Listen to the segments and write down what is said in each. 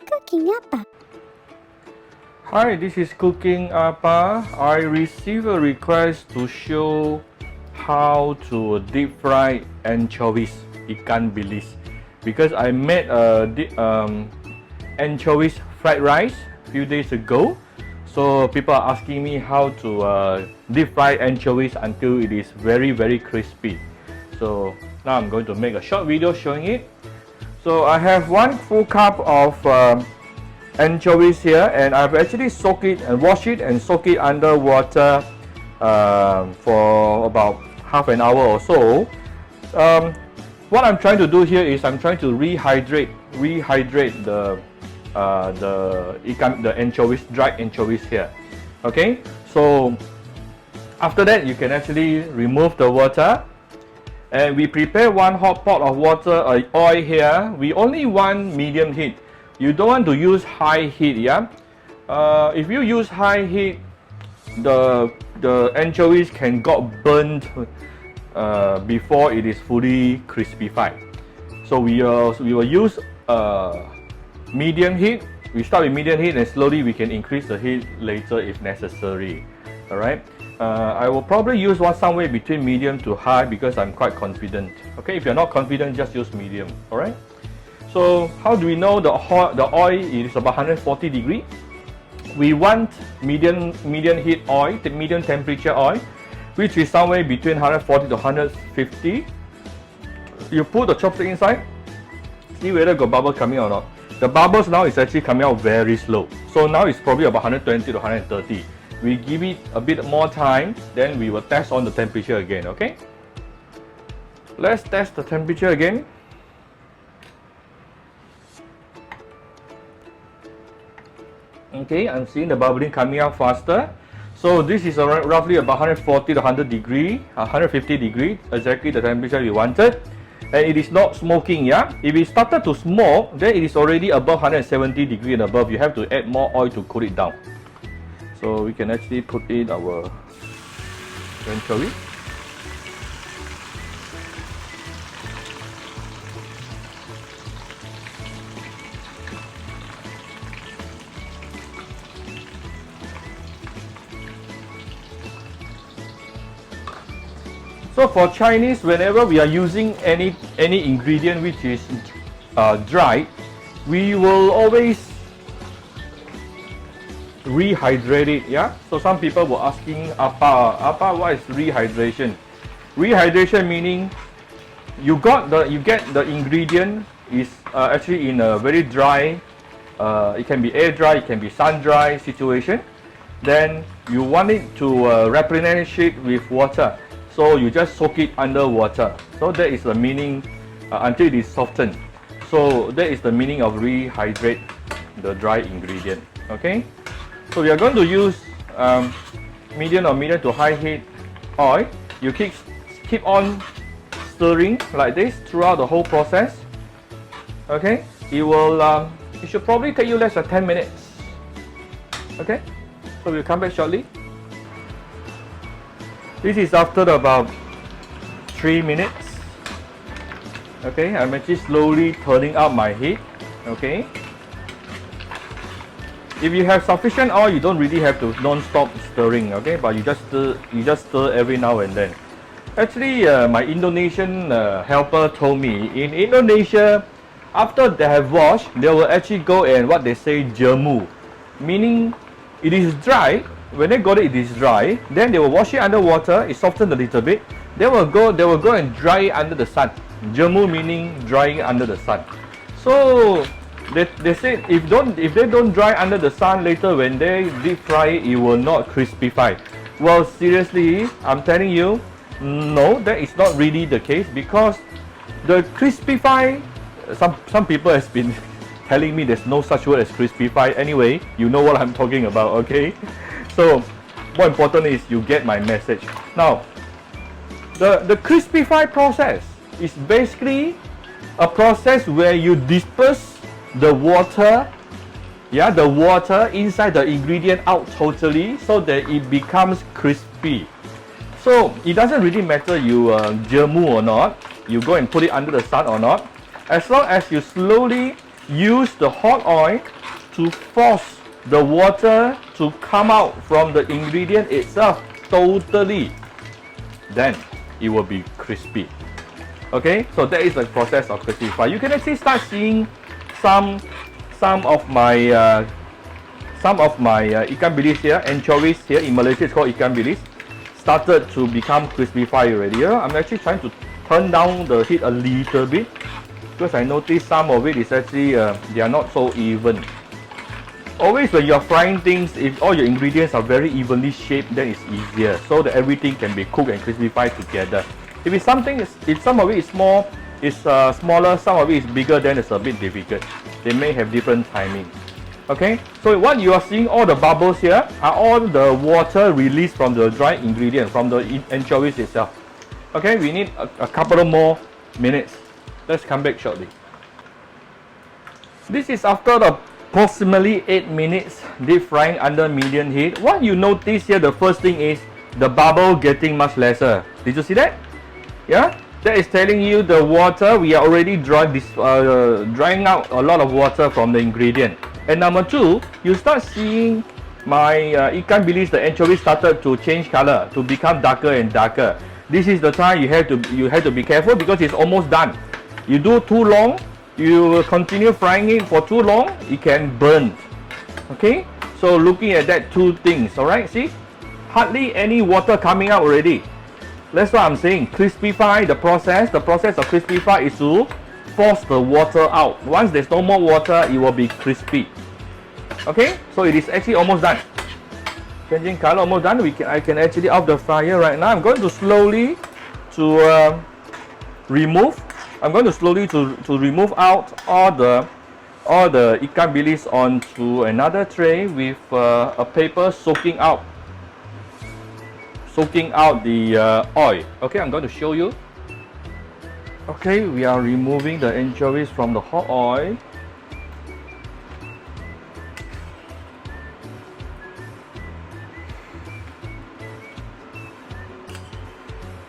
Cooking apa? Hi, this is Cooking Apa. I received a request to show how to deep fry anchovies, ikan bilis, because I made a anchovies fried rice a few days ago. So people are asking me how to deep fry anchovies until it is very crispy. So now I'm going to make a short video showing it. So I have 1 full cup of anchovies here, and I've actually soaked it and washed it and soaked it under water for about half an hour or so. What I'm trying to do here is I'm trying to rehydrate the anchovies, dried anchovies here. Okay, so after that you can actually remove the water, and we prepare 1 hot pot of water, oil here. We only want medium heat. You don't want to use high heat, yeah. If you use high heat, the anchovies can got burnt before it is fully crispified. So we will use medium heat. We start with medium heat, and slowly we can increase the heat later if necessary. All right. I will probably use one somewhere between medium to high because I'm quite confident. Okay. If you're not confident, just use medium. All right. So how do we know the oil is about 140 degrees? We want medium heat oil, the medium temperature oil, which is somewhere between 140 to 150. You put the chopstick inside, see whether got bubble coming or not. The bubbles now is actually coming out very slow. So now it's probably about 120 to 130. We give it a bit more time, then we will test on the temperature again, okay? Let's test the temperature again. Okay, I'm seeing the bubbling coming out faster. So this is roughly about 140 to 100 degree, 150 degree, exactly the temperature we wanted. And it is not smoking, yeah? If it started to smoke, then it is already above 170 degree and above. You have to add more oil to cool it down. So we can actually put in our anchovy. So for Chinese, whenever we are using any ingredient which is dried, we will always rehydrate it. Yeah. So some people were asking, Apa, what is rehydration? Rehydration meaning you get the ingredient is actually in a very dry, it can be air dry, it can be sun dry situation. Then you want it to replenish it with water. So you just soak it under water. So that is the meaning until it is softened. So that is the meaning of rehydrate the dry ingredient. Okay. So we are going to use medium to high heat oil. You keep on stirring like this throughout the whole process. Okay. It should probably take you less than 10 minutes. Okay. So we'll come back shortly. This is after about 3 minutes. Okay, I'm actually slowly turning up my heat. Okay. If you have sufficient oil, you don't really have to non-stop stirring. Okay, but you just stir every now and then. Actually, my Indonesian helper told me in Indonesia, after they have washed, they will actually go and what they say jemu, meaning it is dry. When they got it, it is dry. Then they will wash it under water. It softens a little bit. They will go and dry it under the sun. Jemu meaning drying under the sun. So they say if they don't dry under the sun, later when they deep fry it, it will not crispify. Well, seriously, I'm telling you, no, that is not really the case, because the crispify, some people has been telling me there's no such word as crispify. Anyway, you know what I'm talking about, okay? So, more important is you get my message. Now, the crispify process is basically a process where you disperse the water, the water inside the ingredient out totally so that it becomes crispy. So, it doesn't really matter you jemu or not, you go and put it under the sun or not. As long as you slowly use the hot oil to force the water to come out from the ingredient itself totally. Then it will be crispy. Okay, so that is the process of crispy fry. You can actually start seeing some of my ikan bilis here, anchovies here. In Malaysia, it's called ikan bilis. Started to become crispy fry already. I'm actually trying to turn down the heat a little bit because I noticed some of it is actually they are not so even. Always when you're frying things, if all your ingredients are very evenly shaped, then it's easier so that everything can be cooked and crispy fried together. If some of it is smaller, some of it is bigger, then it's a bit difficult. They may have different timing. Okay, so what you are seeing, all the bubbles here are all the water released from the dry ingredient, from the anchovies itself. Okay, we need a couple of more minutes. Let's come back shortly. This is after approximately 8 minutes deep frying under medium heat. What you notice here, the first thing is the bubble getting much lesser. Did you see that? Yeah, that is telling you the water, we are already drying out a lot of water from the ingredient. And number two, you start seeing my ikan bilis, the anchovy started to change color, to become darker and darker. This is the time you have to be careful because it's almost done. You do too long, you continue frying it for too long, it can burn. Okay, so looking at that two things, all right, see, hardly any water coming out already. That's what I'm saying. Crispy fry, the process of crispy fry is to force the water out. Once there's no more water, it will be crispy. Okay, so it is actually almost done. Changing color, almost done. I can actually off the fryer right now. I'm going to slowly remove. I'm going to slowly to remove out all the ikan bilis onto another tray with a paper soaking out the oil. Okay, I'm going to show you. Okay, we are removing the anchovies from the hot oil.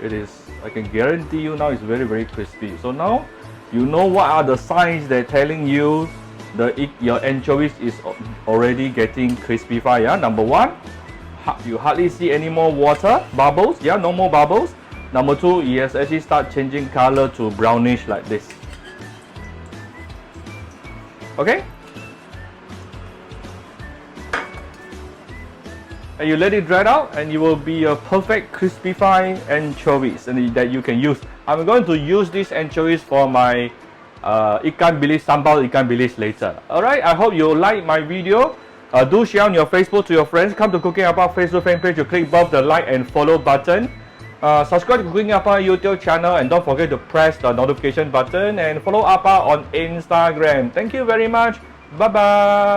It is, I can guarantee you now, it's very, very crispy. So now you know what are the signs that telling you your anchovies is already getting crispy fry. Yeah, number one, you hardly see any more water bubbles. Yeah, no more bubbles. Number two, it has actually start changing color to brownish like this. Okay, and you let it dry out and you will be a perfect crispy fry anchovies and that you can use. I'm going to use these anchovies for my ikan bilis, sambal ikan bilis later. Alright, I hope you like my video. Do share on your Facebook to your friends. Come to Cooking Apa Facebook fan page. You click above the like and follow button. Subscribe to Cooking Apa YouTube channel and don't forget to press the notification button and follow Apa on Instagram. Thank you very much. Bye bye.